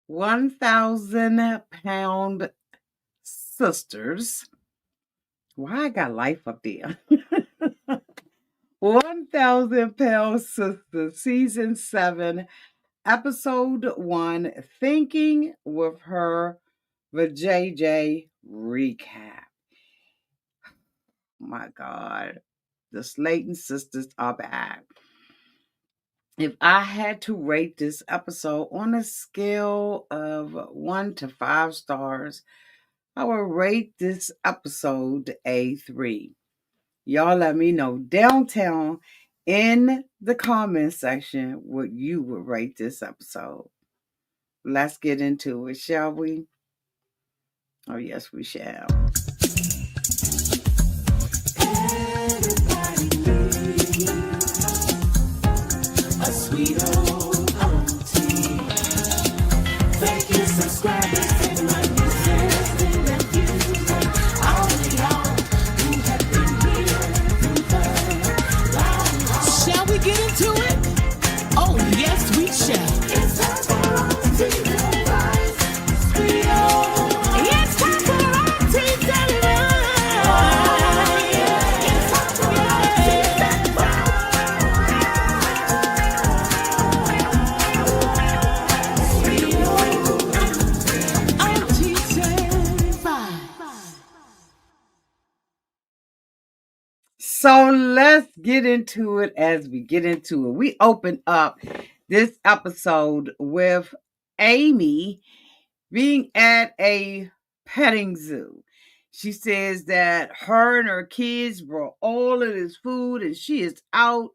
1,000-pound sisters. Why I got life up there? 1,000-pound sisters, season 7, episode 1, thinking with her Vajayjay recap. My God, the Slayton sisters are back. If I had to rate this episode on a scale of 1 to 5 stars, I will rate this episode a 3. Y'all let me know downtown in the comment section what you would rate this episode. Let's get into it, shall we? Oh, yes, we shall. A sweet old auntie. Thank you, subscribers, and my nieces and nephews, and all of y'all who have been here through the long haul. Shall we get into it? Oh, yes, we shall. It's time for auntie advice. Sweet old. It's time for auntie advice. Oh, yeah. It's time for auntie advice. So let's get into it as we get into it. We open up this episode with Amy being at a petting zoo. She says that her and her kids brought all of this food and she is out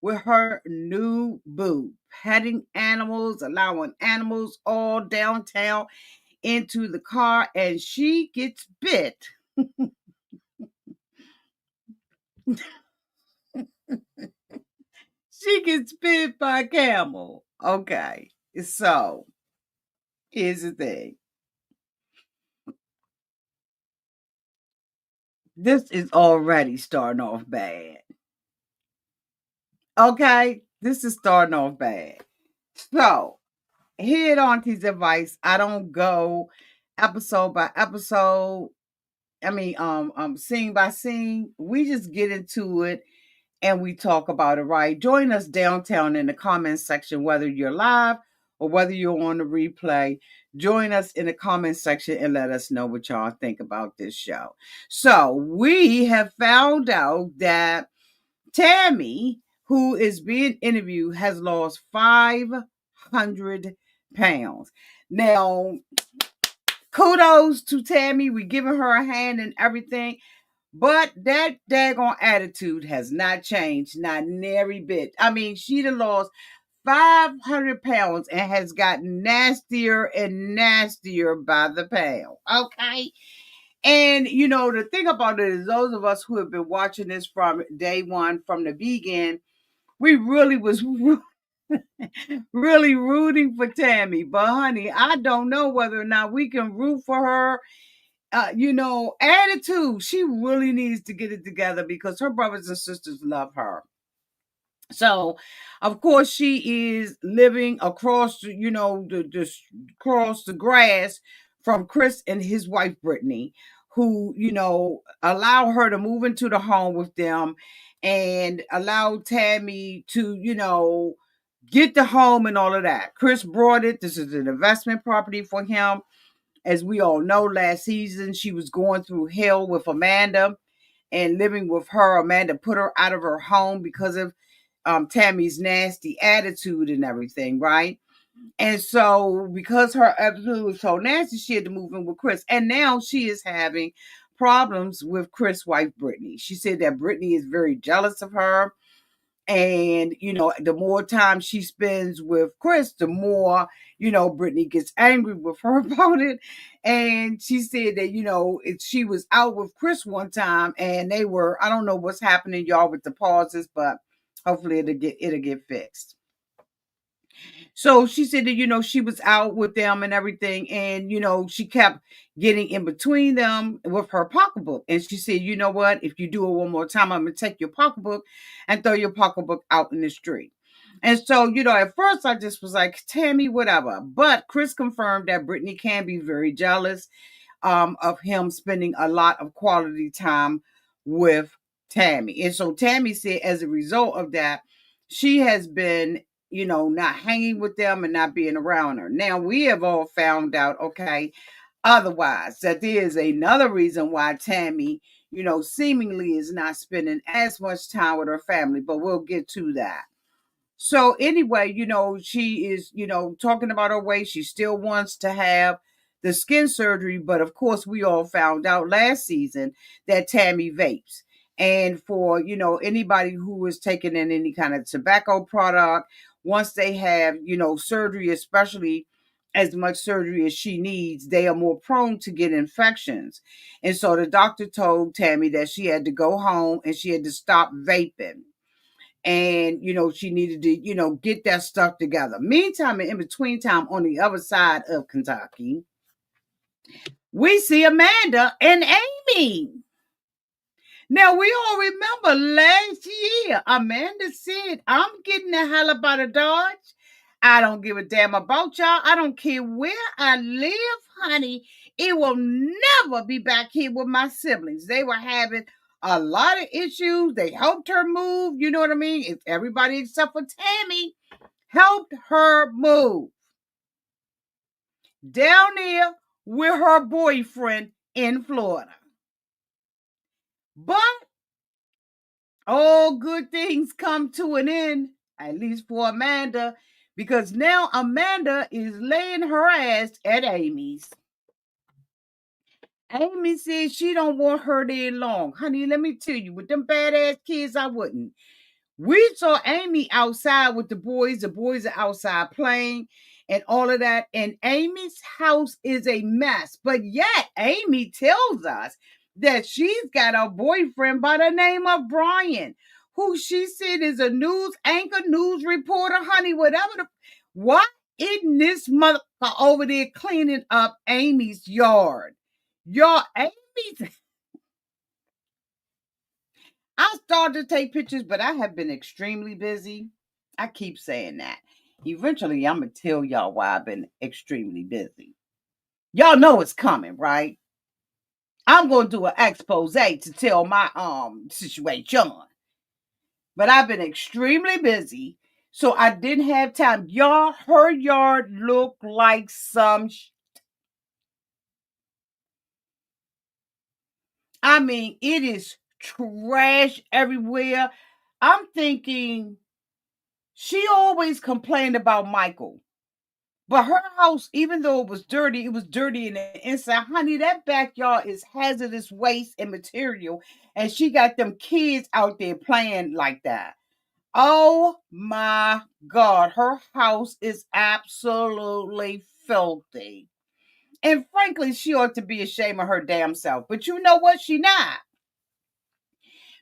with her new boo, petting animals, allowing animals all downtown into the car, and she gets bit. She gets bit by a camel. Okay, so here's the thing. This is already starting off bad. Okay, this is starting off bad. So here at Auntie's Advice, I don't go episode by episode. Scene by scene. We just get into it and we talk about it, right? Join us downtown in the comments section, whether you're live or whether you're on the replay. Join us in the comments section and let us know what y'all think about this show. So we have found out that Tammy, who is being interviewed, has lost 500 pounds. Now, kudos to Tammy. We're giving her a hand and everything. But that daggone attitude has not changed, not nary bit. I mean, she'd have lost 500 pounds and has gotten nastier and nastier by the pound. Okay. And, the thing about it is those of us who have been watching this from day one, from the beginning, we really was really rooting for Tammy. But, honey, I don't know whether or not we can root for her. Attitude. She really needs to get it together because her brothers and sisters love her. So, of course, she is living across, across the grass from Chris and his wife Brittany, who allow her to move into the home with them and allow Tammy to get the home and all of that. Chris brought it. This is an investment property for him. As we all know, last season she was going through hell with Amanda and living with her. Amanda put her out of her home because of Tammy's nasty attitude and everything, right? And so because her attitude was so nasty, she had to move in with Chris. And now she is having problems with Chris' wife, Brittany. She said that Brittany is very jealous of her. And, the more time she spends with Chris, the more, Brittany gets angry with her about it. And she said that, she was out with Chris one time and they were, I don't know what's happening, y'all, with the pauses, but hopefully it'll get fixed. So she said that, she was out with them and everything. And, she kept getting in between them with her pocketbook. And she said, you know what? If you do it one more time, I'm going to take your pocketbook and throw your pocketbook out in the street. And so, at first I just was like, Tammy, whatever. But Chris confirmed that Brittany can be very jealous of him spending a lot of quality time with Tammy. And so Tammy said, as a result of that, she has been, not hanging with them and not being around her. Now, we have all found out, okay, otherwise, that there is another reason why Tammy, seemingly is not spending as much time with her family, but we'll get to that. So anyway, she is, talking about her weight. She still wants to have the skin surgery, but of course, we all found out last season that Tammy vapes. And for, anybody who is taking in any kind of tobacco product, once they have, surgery, especially as much surgery as she needs, they are more prone to get infections. And so the doctor told Tammy that she had to go home and she had to stop vaping, and she needed to get that stuff together. Meantime, and in between time, on the other side of Kentucky, we see Amanda and Amy. Now, we all remember last year, Amanda said, I'm getting the hell up out of Dodge. I don't give a damn about y'all. I don't care where I live, honey. It will never be back here with my siblings. They were having a lot of issues. They helped her move. You know what I mean? It's everybody except for Tammy helped her move down there with her boyfriend in Florida. But all good things come to an end, at least for Amanda, because now Amanda is laying her ass at Amy's. Amy says she don't want her there long. Honey, let me tell you, with them badass kids, I wouldn't. We saw Amy outside with the boys. The boys are outside playing and all of that. And Amy's house is a mess. But yet, Amy tells us that she's got a boyfriend by the name of Brian, who she said is a news anchor, news reporter, honey, whatever. Why isn't this mother over there cleaning up Amy's yard? Y'all, Amy's. I started to take pictures, but I have been extremely busy. I keep saying that. Eventually, I'm going to tell y'all why I've been extremely busy. Y'all know it's coming, right? I'm going to do an expose to tell my situation. But I've been extremely busy, so I didn't have time. Y'all, her yard looked like some I mean, it is trash everywhere. I'm thinking she always complained about Michael. But her house, even though it was dirty in the inside. Honey, that backyard is hazardous waste and material. And she got them kids out there playing like that. Oh my God. Her house is absolutely filthy. And frankly, she ought to be ashamed of her damn self. But you know what? She not.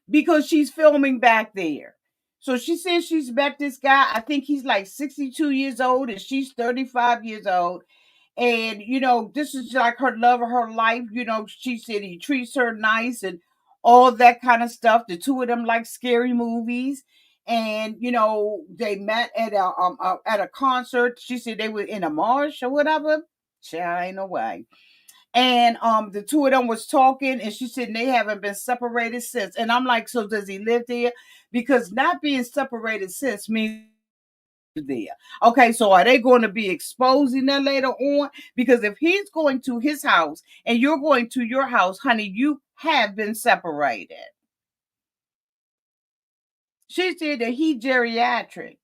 Because she's filming back there. So she says she's met this guy. I think he's like 62 years old and she's 35 years old. And, this is like her love of her life. She said he treats her nice and all that kind of stuff. The two of them like scary movies. And, they met at a concert. She said they were in a march or whatever. Child, ain't no way. And the two of them was talking, and she said they haven't been separated since. And I'm like, so does he live there? Because not being separated since means there. Okay, so are they going to be exposing that later on? Because if he's going to his house and you're going to your house, honey, you have been separated. She said that he geriatric.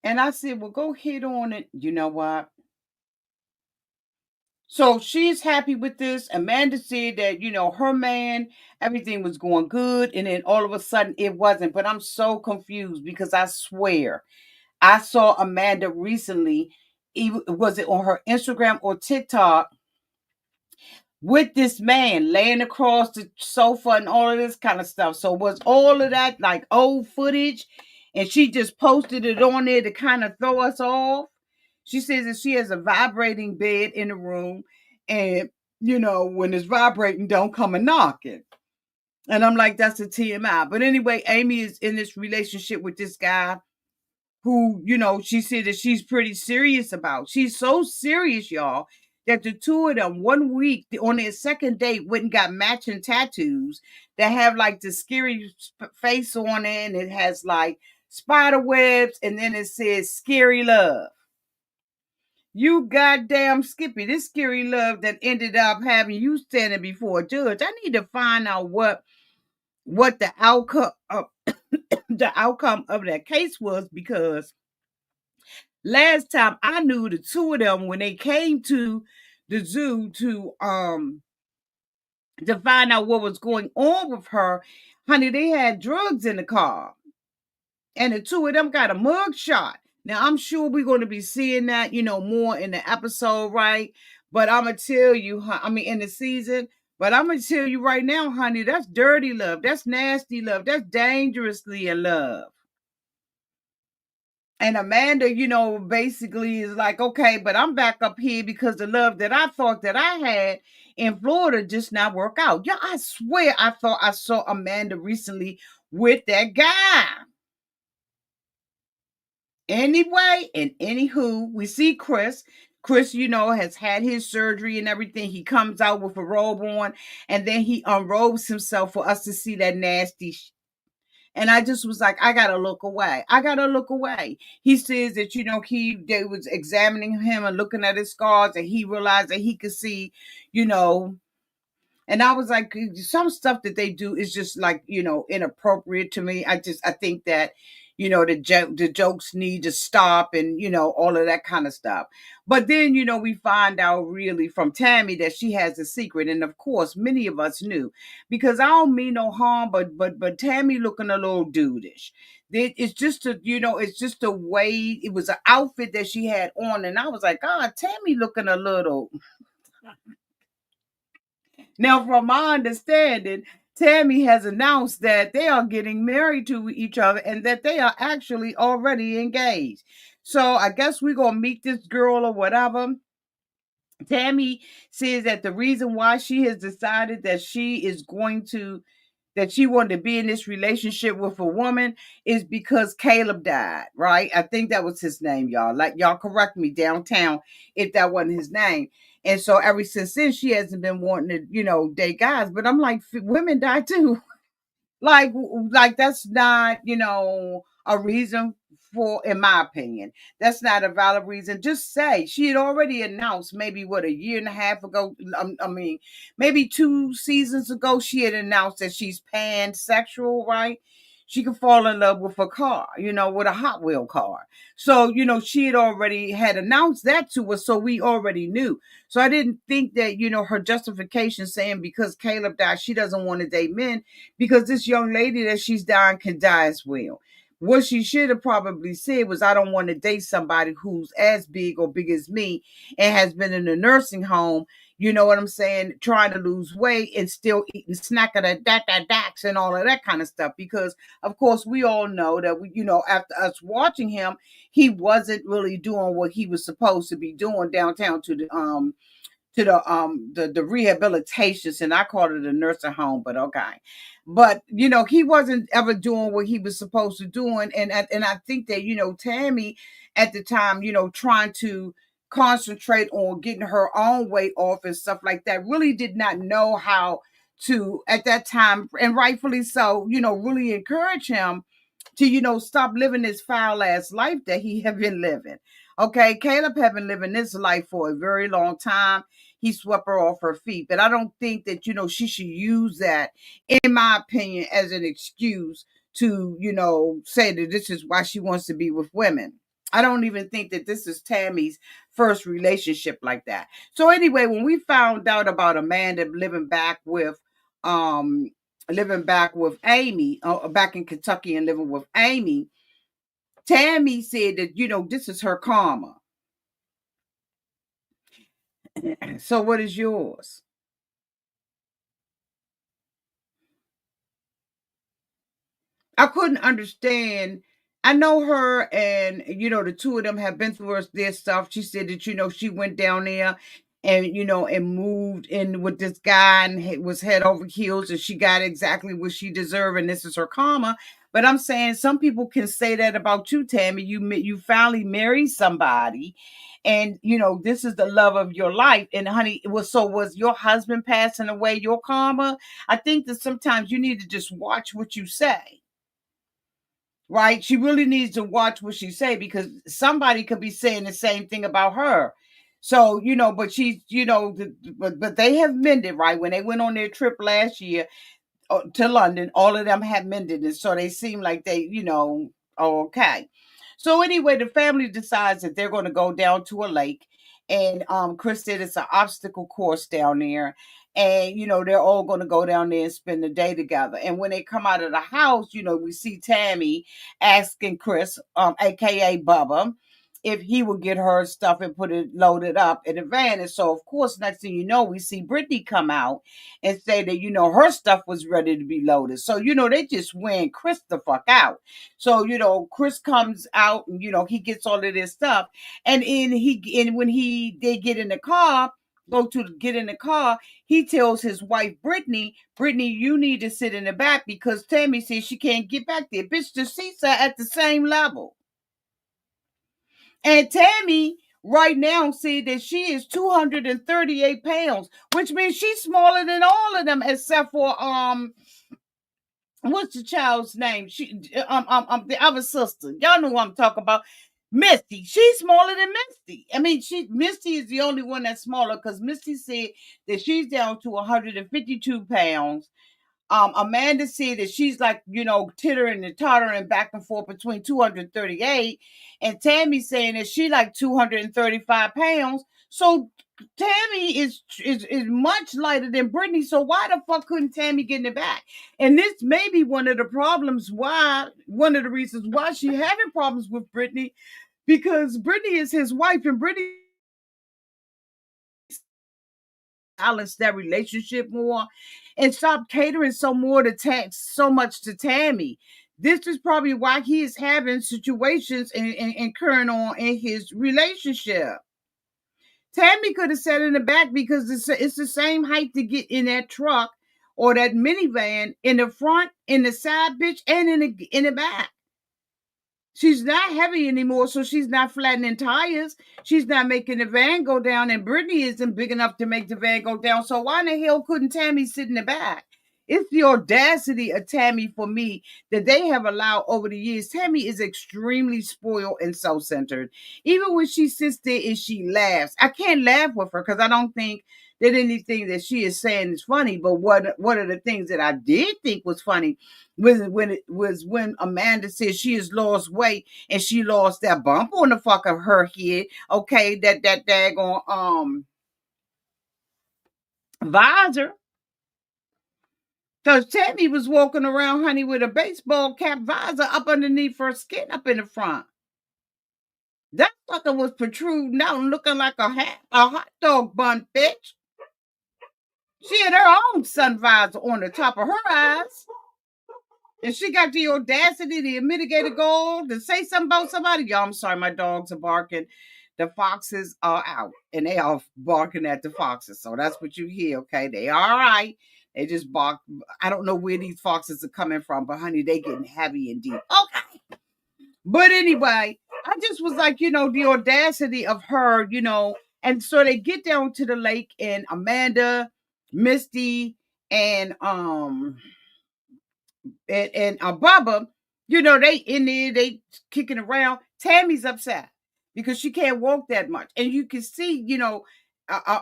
And I said, well, go hit on it. You know what? So she's happy with this. Amanda said that, her man, everything was going good. And then all of a sudden it wasn't. But I'm so confused because I swear I saw Amanda recently, was it on her Instagram or TikTok, with this man laying across the sofa and all of this kind of stuff. So was all of that like old footage? And she just posted it on there to kind of throw us off. She says that she has a vibrating bed in the room, and when it's vibrating, don't come and knock it. And I'm like, that's a TMI. But anyway, Amy is in this relationship with this guy who, she said that she's pretty serious about. She's so serious, y'all, that the two of them one week on their second date went and got matching tattoos that have like the scary face on it, and it has like spider webs, and then it says scary love. You goddamn Skippy, this scary love that ended up having you standing before a judge. I need to find out what the outcome of the outcome of that case was, because last time I knew the two of them, when they came to the zoo to find out what was going on with her, honey, they had drugs in the car. And the two of them got a mug shot. Now I'm sure we're going to be seeing that, more in the episode, right? But I'm gonna tell you, I mean, in the season. But I'm gonna tell you right now, honey, that's dirty love. That's nasty love. That's dangerously in love. And Amanda, basically is like, okay, but I'm back up here because the love that I thought that I had in Florida just not work out. Yeah, I swear I thought I saw Amanda recently with that guy. Anyway, and anywho, we see Chris. Chris, has had his surgery and everything. He comes out with a robe on, and then he unrobes himself for us to see that nasty. And I just was like, I gotta look away. I gotta look away. He says that they was examining him and looking at his scars, and he realized that he could see, you know, and I was like, some stuff that they do is just like, inappropriate to me. I think that, the jokes need to stop, and, all of that kind of stuff. But then, we find out really from Tammy that she has a secret. And of course, many of us knew, because I don't mean no harm, but Tammy looking a little dudeish. It's just it's just a way, it was an outfit that she had on. And I was like, God, Tammy looking a little. Now, from my understanding, Tammy has announced that they are getting married to each other and that they are actually already engaged. So I guess we're going to meet this girl or whatever. Tammy says that the reason why she has decided that she wanted to be in this relationship with a woman is because Caleb died, right? I think that was his name, y'all. Like, y'all correct me downtown if that wasn't his name. And so ever since then, she hasn't been wanting to, date guys. But I'm like, women die too. like that's not, a reason for, in my opinion, that's not a valid reason. Just say she had already announced, maybe what, a year and a half ago, I mean, maybe 2 seasons ago, she had announced that she's pansexual, right? She could fall in love with a car, with a Hot Wheel car. So, she had announced that to us, so we already knew. So I didn't think that, her justification saying because Caleb died, she doesn't want to date men, because this young lady that she's dying can die as well. What she should have probably said was, I don't want to date somebody who's as big or big as me and has been in a nursing home, you know what I'm saying, trying to lose weight and still eating snack of that dax and all of that kind of stuff. Because of course we all know that after us watching him, he wasn't really doing what he was supposed to be doing downtown to the rehabilitations, and I called it a nursing home, but okay. But he wasn't ever doing what he was supposed to do, and I think that Tammy at the time, trying to concentrate on getting her own weight off and stuff like that, really did not know how to at that time, and rightfully so, really encourage him to stop living this foul ass life that he had been living. Okay, Caleb had been living this life for a very long time. He swept her off her feet, but I don't think that she should use that, in my opinion, as an excuse to say that this is why she wants to be with women. I don't even think that this is Tammy's first relationship like that. So anyway, when we found out about Amanda living back with Amy, back in Kentucky and living with Amy, Tammy said that, this is her karma. So what is yours? I couldn't understand. I know her, and the two of them have been through their stuff. She said that she went down there and and moved in with this guy and was head over heels, and she got exactly what she deserved, and this is her karma. But I'm saying some people can say that about you, Tammy. You finally married somebody, and this is the love of your life. And honey, was your husband passing away your karma? I think that sometimes you need to just watch what you say. Right? She really needs to watch what she say, because somebody could be saying the same thing about her. So, but she's, but they have mended, right? When they went on their trip last year, to London, all of them had mended it. So they seem like they, are okay. So anyway, the family decides that they're going to go down to a lake. And Chris said it's an obstacle course down there. And, they're all going to go down there and spend the day together. And when they come out of the house, we see Tammy asking Chris, aka Bubba, if he would get her stuff and put it loaded up in the van. And so, of course, next thing you know, we see Brittany come out and say that, her stuff was ready to be loaded. So, they just win Chris the fuck out. So, Chris comes out and, he gets all of this stuff. And when they get in the car, get in the car, he tells his wife, Brittany, you need to sit in the back because Tammy says she can't get back there. Bitch, the seats are at the same level. And Tammy right now see that she is 238 pounds, which means she's smaller than all of them except for what's the child's name? She the other sister. Y'all know what I'm talking about. Misty. She's smaller than Misty. I mean, Misty is the only one that's smaller because Misty said that she's down to 152 pounds. Amanda said that she's like, tittering and tottering back and forth between 238. And Tammy saying that she like 235 pounds. So Tammy is much lighter than Brittany. So why the fuck couldn't Tammy get in the back? And this may be one of the reasons why she having problems with Brittany, because Brittany is his wife and Brittany balance that relationship more and stop catering so much to Tammy. This is probably why he is having situations and current on in his relationship. Tammy could have sat in the back because it's the same height to get in that truck or that minivan, in the front, in the side, bitch, and in the back. She's not heavy anymore, so she's not flattening tires. She's not making the van go down, and Brittany isn't big enough to make the van go down. So why in the hell couldn't Tammy sit in the back? It's the audacity of Tammy for me that they have allowed over the years. Tammy is extremely spoiled and self-centered. Even when she sits there and she laughs, I can't laugh with her because I don't think that anything that she is saying is funny. But one of the things that I did think was funny when Amanda said she has lost weight and she lost that bump on the fuck of her head. Okay, that daggone visor. Because Tammy was walking around, honey, with a baseball cap visor up underneath her skin up in the front. That fucker was protruding out and looking like a hot dog bun, bitch. She had her own sun visor on the top of her eyes. And she got the audacity, the mitigated goal to say something about somebody. Y'all, I'm sorry, my dogs are barking. The foxes are out and they are barking at the foxes. So that's what you hear, okay? They are all right. They just bark. I don't know where these foxes are coming from, but honey, they getting heavy and deep. Okay. But anyway, I just was like, the audacity of her, and so they get down to the lake and Amanda, Misty, and Bubba, they in there, they kicking around. Tammy's upset because she can't walk that much. And you can see,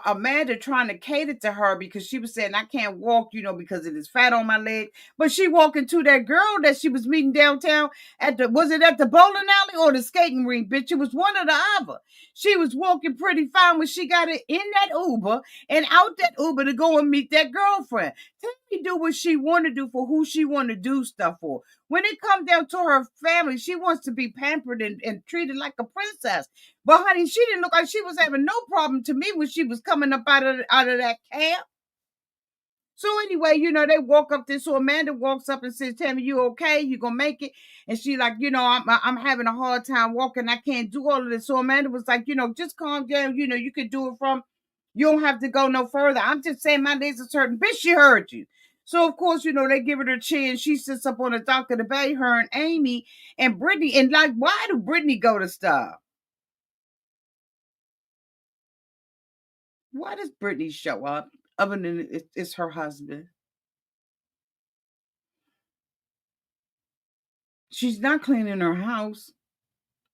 Amanda trying to cater to her because she was saying, I can't walk, because it is fat on my leg. But she walking to that girl that she was meeting downtown was it at the bowling alley or the skating rink, bitch? It was one or the other. She was walking pretty fine when she got it in that Uber and out that Uber to go and meet that girlfriend. Tammy do what she want to do for who she want to do stuff for. When it comes down to her family, she wants to be pampered and treated like a princess. But honey, she didn't look like she was having no problem to me when she was coming up out of that camp. So anyway, they walk up there. So Amanda walks up and says, Tammy, you okay? You gonna make it? And she like, I'm having a hard time walking. I can't do all of this. So Amanda was like, just calm down. You could do it from You don't have to go no further. I'm just saying my days are certain. Bitch, she heard you. So of course, they give her the chin. She sits up on the dock of the bay, her and Amy and Brittany. And like, why do Brittany go to stuff? Why does Brittany show up? Other than it's her husband. She's not cleaning her house.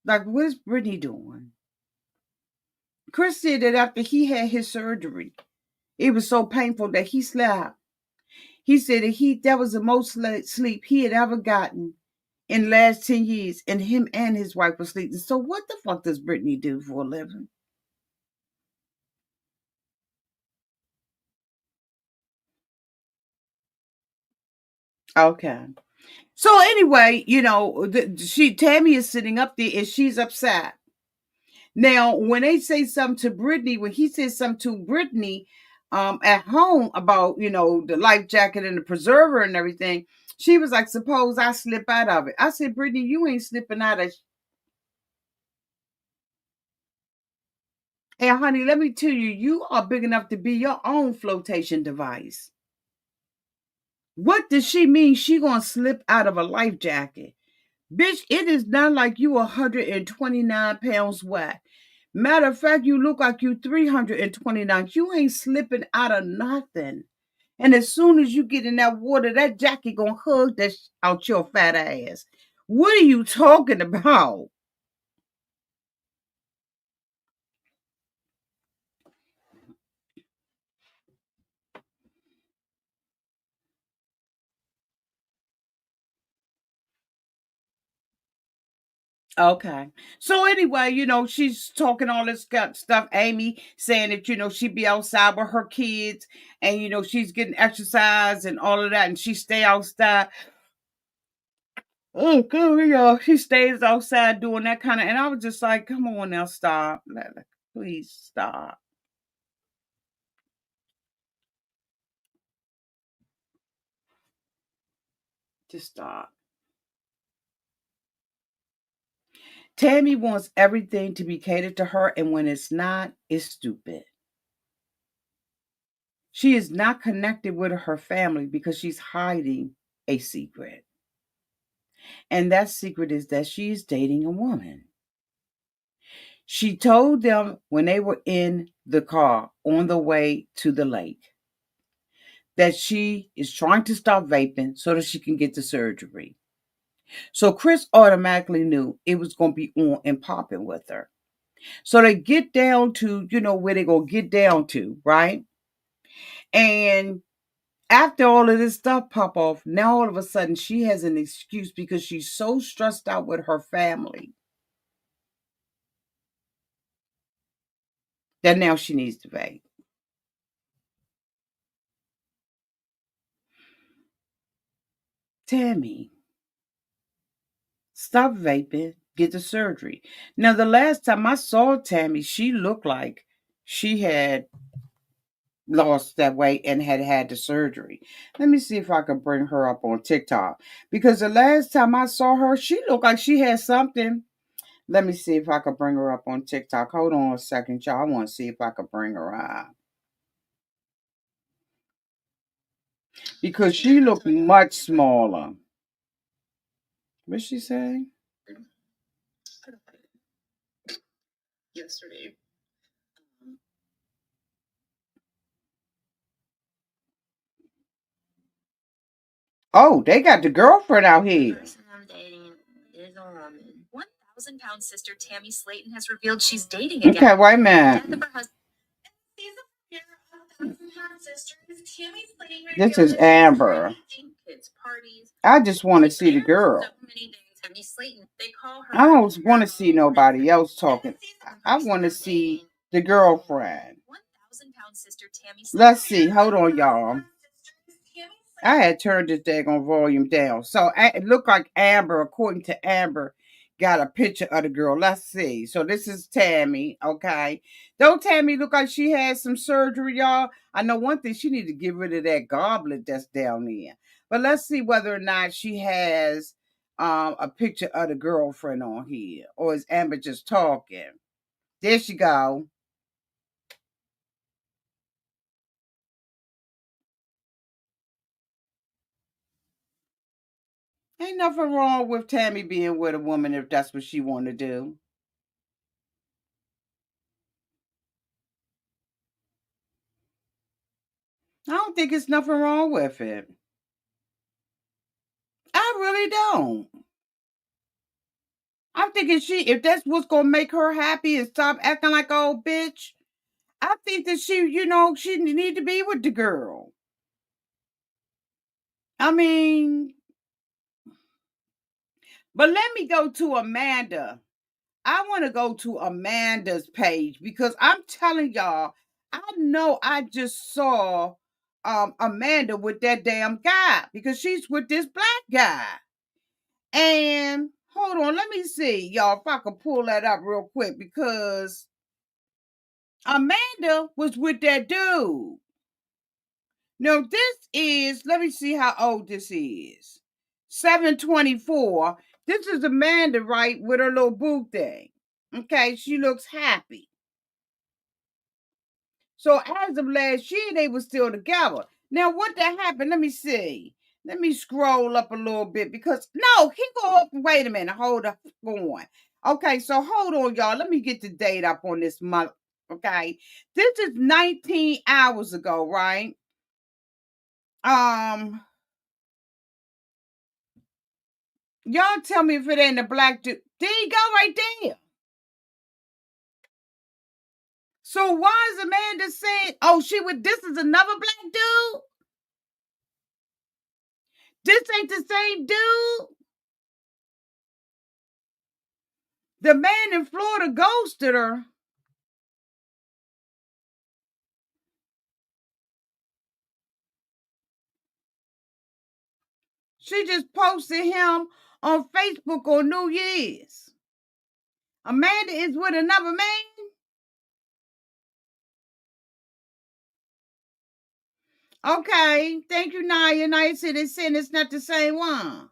Like, what is Brittany doing? Chris said that after he had his surgery, it was so painful that he slept. He said that was the most sleep he had ever gotten in the last 10 years, and him and his wife were sleeping. So what the fuck does Brittany do for a living? Okay. So anyway, Tammy is sitting up there and she's upset. Now, when they say something to Brittany, when he says something to Brittany at home about, the life jacket and the preserver and everything, she was like, suppose I slip out of it. I said, Brittany, you ain't slipping out of. And honey, let me tell you, you are big enough to be your own flotation device. What does she mean she gonna slip out of a life jacket? Bitch, it is not like you 129 pounds wet. Matter of fact, you look like you 329. You ain't slipping out of nothing. And as soon as you get in that water, that jacket gonna hug that out your fat ass. What are you talking about? Okay. So anyway, she's talking all this stuff. Amy saying that, she'd be outside with her kids and, she's getting exercise and all of that. And she stay outside. Oh, good. She stays outside doing that kind of, and I was just like, come on now, stop. Please stop. Just stop. Tammy wants everything to be catered to her, and when it's not, it's stupid. She is not connected with her family because she's hiding a secret. And that secret is that she is dating a woman. She told them when they were in the car on the way to the lake that she is trying to stop vaping so that she can get the surgery. So Chris automatically knew it was going to be on and popping with her. So they get down to, where they going to get down to, right? And after all of this stuff pop off, now all of a sudden she has an excuse because she's so stressed out with her family that now she needs to vape. Tammy, stop vaping, get the surgery. Now, the last time I saw Tammy, she looked like she had lost that weight and had had the surgery. Let me see if I can bring her up on TikTok because the last time I saw her, she looked like she had something. Let me see if I can bring her up on TikTok. Hold on a second, y'all. I want to see if I can bring her up because she looked much smaller. What's she saying? Oh, they got the girlfriend out here. I'm dating is a woman. 1,000-pound sister Tammy Slayton has revealed she's dating again. Okay, wait a minute. This is Amber. I just want to see the girl. I don't want to see nobody else talking. I want to see the girlfriend. Let's see. Hold on, y'all. I had turned this daggone volume down. So it looked like Amber, according to Amber, got a picture of the girl. Let's see. So this is Tammy, okay? Don't Tammy look like she had some surgery, y'all? I know one thing, she need to get rid of that goblet that's down there. But let's see whether or not she has a picture of the girlfriend on here. Or is Amber just talking? There she go. Ain't nothing wrong with Tammy being with a woman if that's what she want to do. I don't think it's nothing wrong with it. I really don't. I'm thinking if that's what's gonna make her happy and stop acting like an old bitch, I think that she need to be with the girl. I mean, but let me go to Amanda. I want to go to Amanda's page because I'm telling y'all, I know I just saw Amanda with that damn guy because she's with this black guy. And hold on, let me see, y'all, if I can pull that up real quick because Amanda was with that dude. Now, this is, let me see how old this is. 724. This is Amanda, right, with her little boo thing. Okay, she looks happy. So as of last year, they were still together. Now, what that happened? Let me see. Let me scroll up a little bit because no, he go up. Wait a minute. Hold up. Go on. Okay, so hold on, y'all. Let me get the date up on this month. Okay, this is 19 hours ago, right? Um, y'all tell me if it ain't a black dude. There you go, right there. So why is Amanda saying, "Oh, she would"? This is another black dude. This ain't the same dude. The man in Florida ghosted her. She just posted him on Facebook on New Year's. Amanda is with another man. Okay, thank you, Naya. Naya said it's not the same one.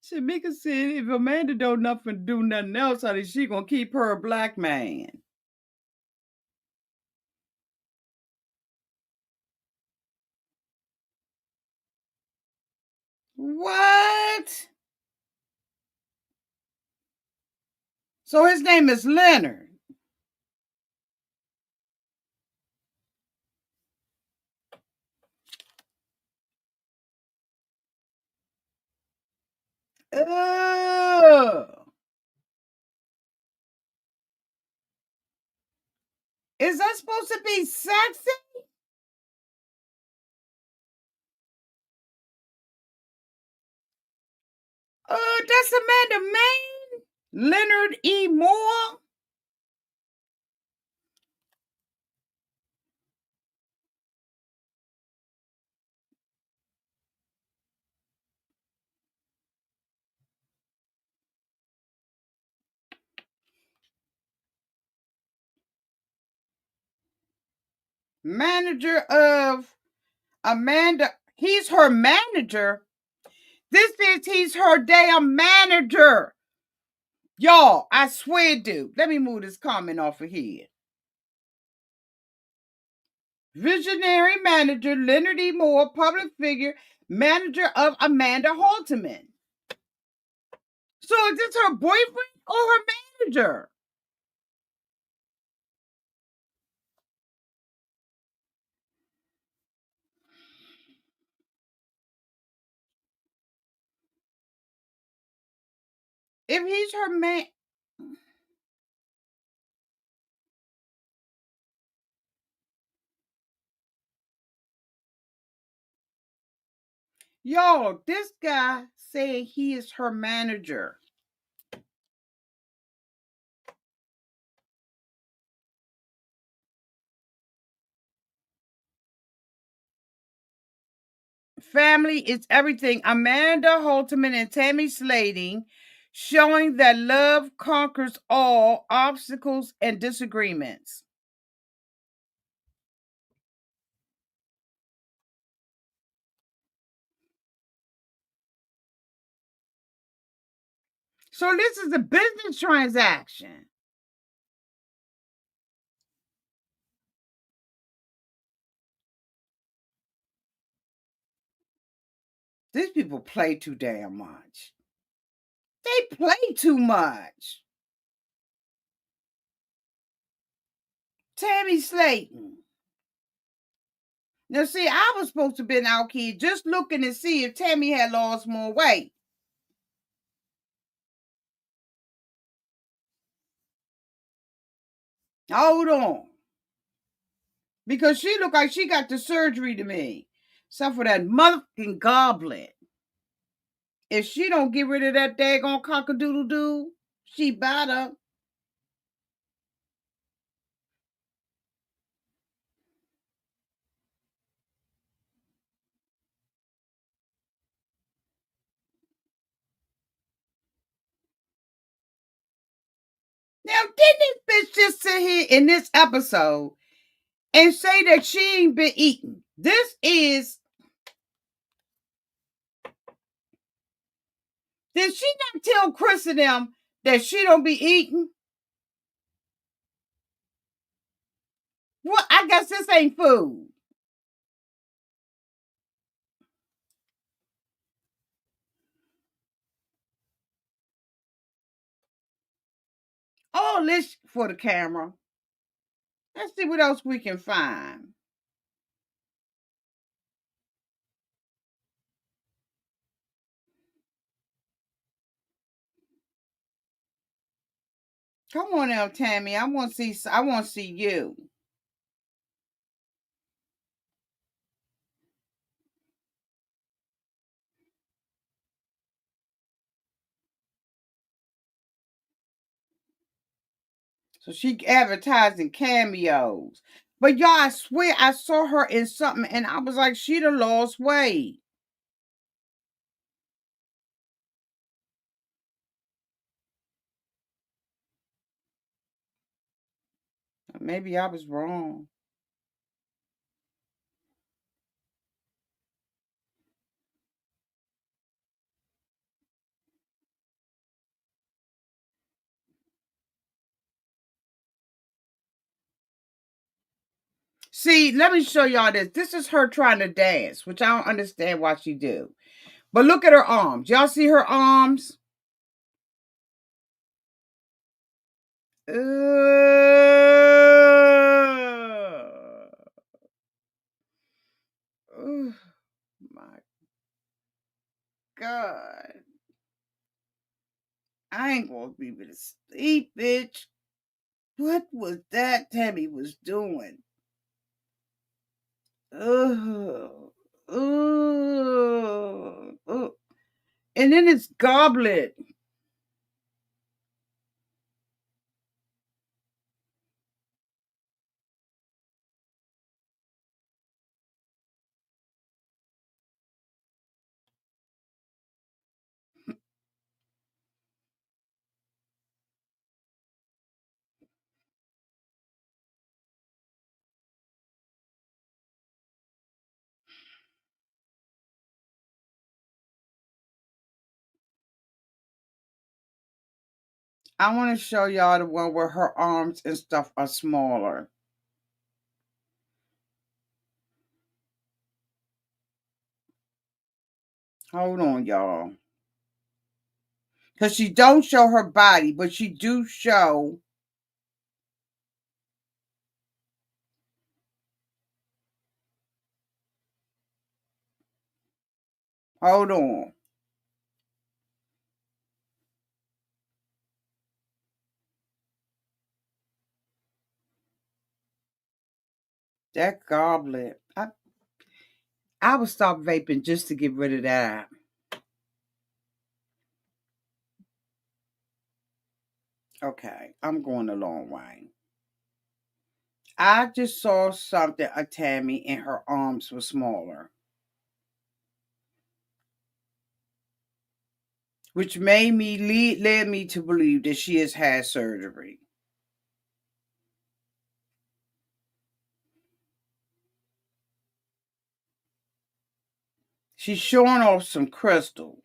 Shamika said if Amanda don't nothing do nothing else, honey, she gonna keep her a black man. What? So his name is Leonard. Ugh. Is that supposed to be sexy? That's Amanda Main. Leonard E. Moore. Manager of Amanda. He's her manager. This is he's her damn manager. Y'all, I swear, dude. Let me move this comment off of here. Visionary manager Leonard E. Moore, public figure, manager of Amanda Halterman. So is this her boyfriend or her manager? If he's her man, y'all, this guy said he is her manager. Family is everything. Amanda Halterman and Tammy Slating showing that love conquers all obstacles and disagreements. So this is a business transaction. These people play too damn much. They play too much. Tammy Slayton. Now, see, I was supposed to have been out here just looking to see if Tammy had lost more weight. Hold on. Because she looked like she got the surgery to me. Except for that motherfucking goblet. If she don't get rid of that daggone cock-a-doodle-doo, she better. Now, didn't this bitch just sit here in this episode and say that she ain't been eating? This is... Did she not tell Chris and them that she don't be eating? Well, I guess this ain't food. All this for the camera. Let's see what else we can find. Come on now, Tammy. I want to see you. So she advertising cameos. But y'all, I swear I saw her in something and I was like, she done lost weight. Maybe I was wrong. See, let me show y'all this. This is her trying to dance, which I don't understand why she do. But look at her arms. Y'all see her arms? Oh my God. I ain't gonna be able to sleep, bitch. What was that Tammy was doing? Ugh. Ugh. Ugh. And then it's goblet. I want to show y'all the one where her arms and stuff are smaller. Hold on, y'all. Because she don't show her body, but she do show. Hold on. That goblet. I would stop vaping just to get rid of that. Okay, I'm going a long way. I just saw something of Tammy and her arms were smaller. Which made me led me to believe that she has had surgery. She's showing off some crystals.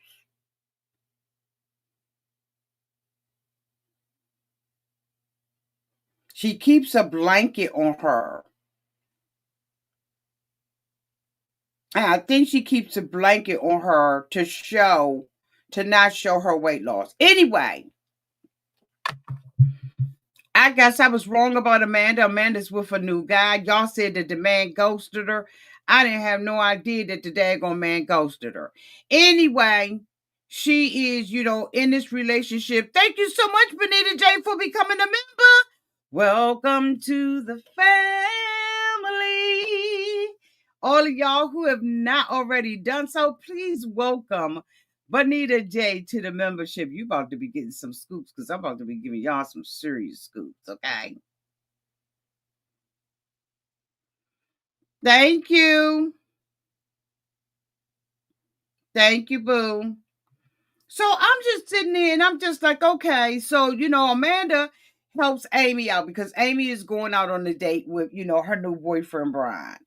She keeps a blanket on her. And I think she keeps a blanket on her to not show her weight loss. Anyway, I guess I was wrong about Amanda. Amanda's with a new guy. Y'all said that the man ghosted her. I didn't have no idea that the daggone man ghosted her. Anyway, she is, in this relationship. Thank you so much, Benita J, for becoming a member. Welcome to the family. All of y'all who have not already done so, please welcome Bonita J to the membership. You about to be getting some scoops because I'm about to be giving y'all some serious scoops, okay? Thank you. Thank you, boo. So I'm just sitting there and I'm just like, okay. So, Amanda helps Amy out because Amy is going out on a date with, her new boyfriend, Brian.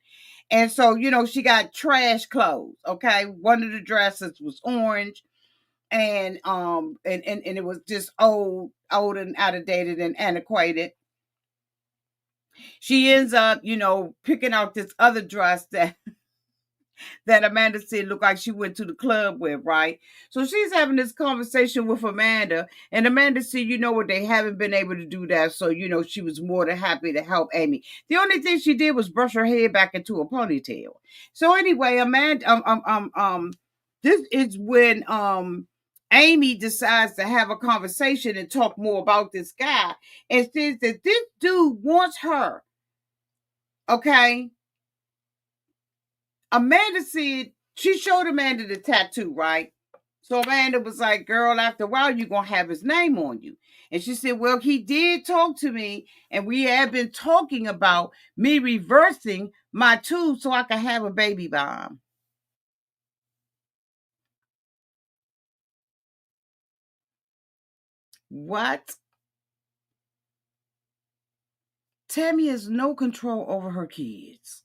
And so, she got trash clothes. Okay. One of the dresses was orange and it was just old and out of dated and antiquated. She ends up, picking out this other dress that Amanda said looked like she went to the club with, right? So she's having this conversation with Amanda, and Amanda said, what, they haven't been able to do that. So, she was more than happy to help Amy. The only thing she did was brush her hair back into a ponytail. So anyway, Amanda, this is when Amy decides to have a conversation and talk more about this guy and says that this dude wants her. Okay. Amanda said she showed Amanda the tattoo, right? So Amanda was like, girl, after a while, you're going to have his name on you. And she said, well, he did talk to me, and we have been talking about me reversing my tube so I can have a baby by him. What? Tammy has no control over her kids.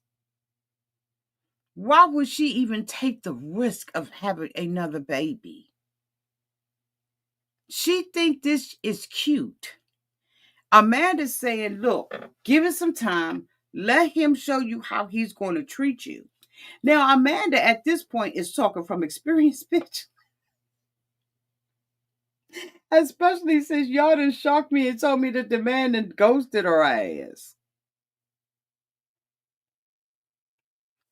Why would she even take the risk of having another baby? She think this is cute. Amanda's saying, look, give it some time. Let him show you how he's going to treat you. Now, Amanda at this point is talking from experience, bitch. Especially since y'all done shocked me and told me that the man done ghosted her ass.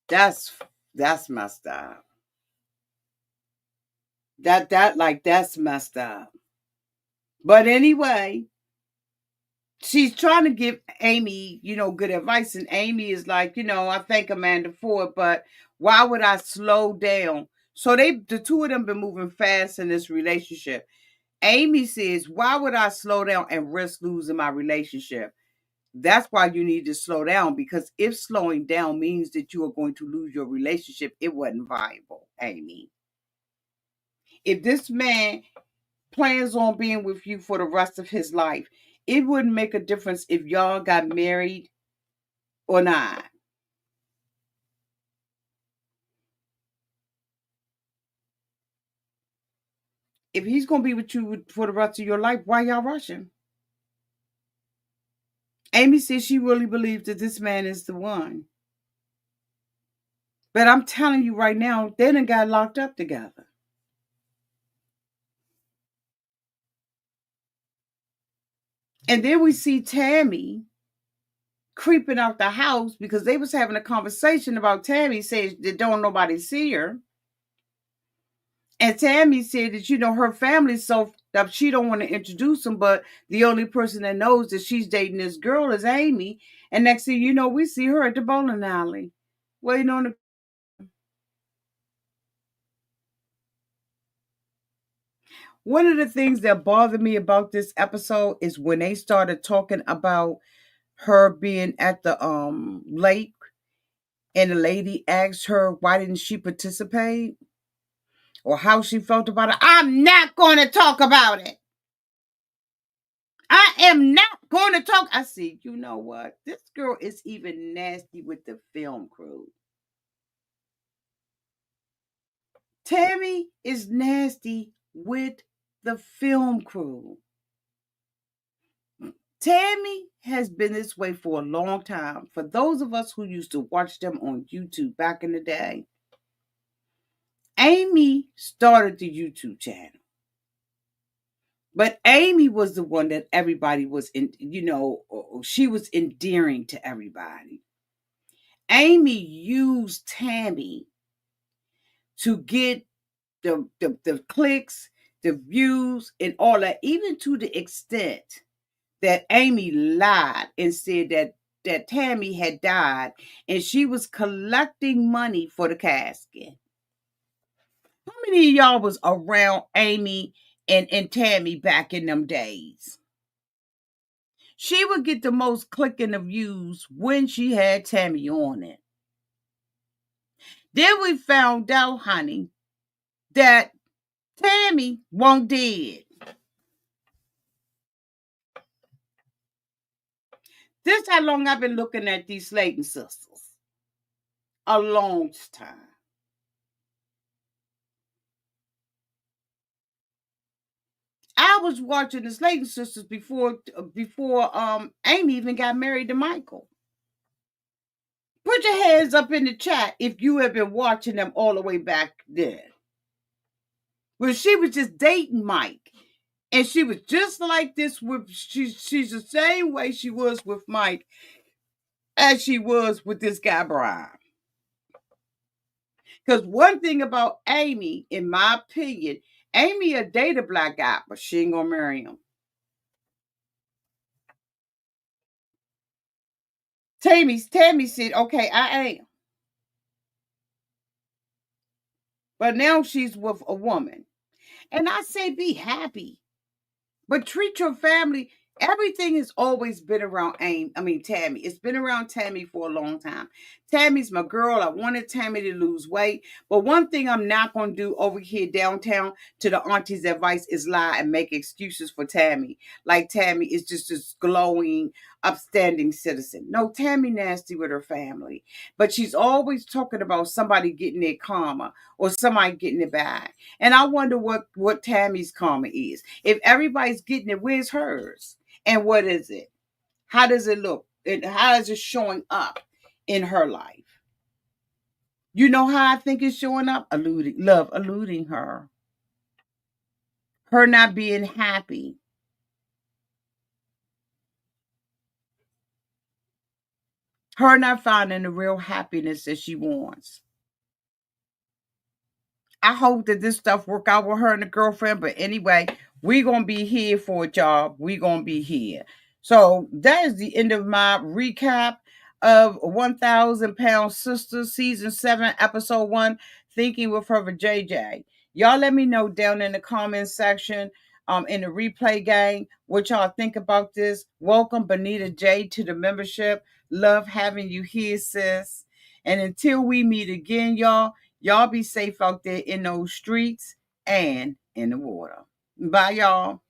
That's messed up. That's messed up. But anyway, she's trying to give Amy, good advice. And Amy is like, I thank Amanda for it, but why would I slow down? So the two of them been moving fast in this relationship. Amy says, why would I slow down and risk losing my relationship? That's why you need to slow down, because if slowing down means that you are going to lose your relationship, it wasn't viable, Amy. If this man plans on being with you for the rest of his life, it wouldn't make a difference if y'all got married or not. If he's going to be with you for the rest of your life, why y'all rushing? Amy says she really believes that this man is the one. But I'm telling you right now, they done got locked up together. And then we see Tammy creeping out the house because they was having a conversation about Tammy says that don't nobody see her. And Tammy said that, her family's so up, she don't want to introduce them, but the only person that knows that she's dating this girl is Amy. And next thing you know, we see her at the bowling alley waiting on the. One of the things that bothered me about this episode is when they started talking about her being at the lake and the lady asked her why didn't she participate or how she felt about it. I'm not going to talk about it. I am not going to talk. I see, you know what? This girl is even nasty with the film crew. Tammy is nasty with the film crew. Tammy has been this way for a long time. For those of us who used to watch them on YouTube back in the day, Amy started the YouTube channel. But Amy was the one that everybody was in, she was endearing to everybody. Amy used Tammy to get the clicks, the views, and all that, even to the extent that Amy lied and said that Tammy had died and she was collecting money for the casket. How many of y'all was around Amy and Tammy back in them days? She would get the most clicking of views when she had Tammy on it. Then we found out, honey, that Tammy won't dead. This how long I've been looking at these Slayton sisters. A long time. I was watching the Slayton sisters before Amy even got married to Michael. Put your hands up in the chat if you have been watching them all the way back then. When she was just dating Mike. And she was just like this with she's the same way she was with Mike as she was with this guy Brian. Because one thing about Amy, in my opinion, Amy will date a black guy, but she ain't gonna marry him. Tammy said, okay, I am. But now she's with a woman. And I say be happy. But treat your family. Everything has always been around Tammy. It's been around Tammy for a long time. Tammy's my girl. I wanted Tammy to lose weight. But one thing I'm not going to do over here downtown to the auntie's advice is lie and make excuses for Tammy. Like Tammy is just this glowing, upstanding citizen. No, Tammy nasty with her family. But she's always talking about somebody getting their karma or somebody getting it back. And I wonder what Tammy's karma is. If everybody's getting it, where's hers? And what is it? How does it look? How is it showing up in her life? You know how I think it's showing up? Eluding her. Her not being happy. Her not finding the real happiness that she wants. I hope that this stuff work out with her and the girlfriend. But anyway, we're going to be here for it, y'all. We're going to be here. So that is the end of my recap of 1,000 Pound Sisters, Season 7, Episode 1, Thinking with Her Vajayjay. Y'all let me know down in the comments section, in the replay gang, what y'all think about this. Welcome, Benita J, to the membership. Love having you here, sis. And until we meet again, y'all be safe out there in those streets and in the water. Bye, y'all.